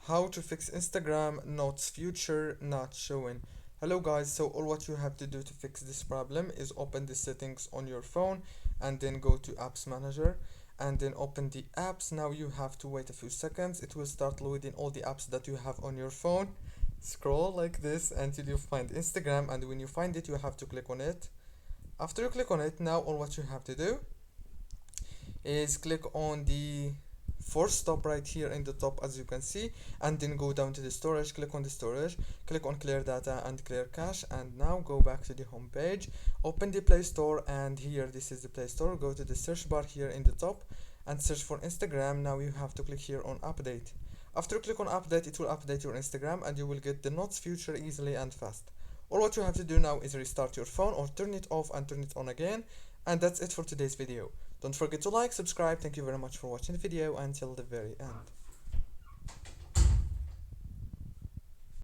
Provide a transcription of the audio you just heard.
How to fix Instagram Notes future not showing. Hello guys, so all what you have to do to fix this problem is open the settings on your phone and then go to apps manager and then open the apps. Now you have to wait a few seconds. It will start loading all the apps that you have on your phone. Scroll like this until you find Instagram, and when you find it you have to click on it. After you click on it, now all what you have to do is click on the force stop right here in the top, as you can see, and then go down to the storage, click on the storage, click on clear data and clear cache, and now go back to the home page, open the Play Store, and here this is the Play Store. Go to the search bar here in the top and search for Instagram. Now you have to click here on update. After you click on update, it will update your Instagram and you will get the notes feature easily and fast. All what you have to do now is restart your phone or turn it off and turn it on again. And that's it for today's video. Don't forget to like, subscribe. Thank you very much for watching the video until the very end.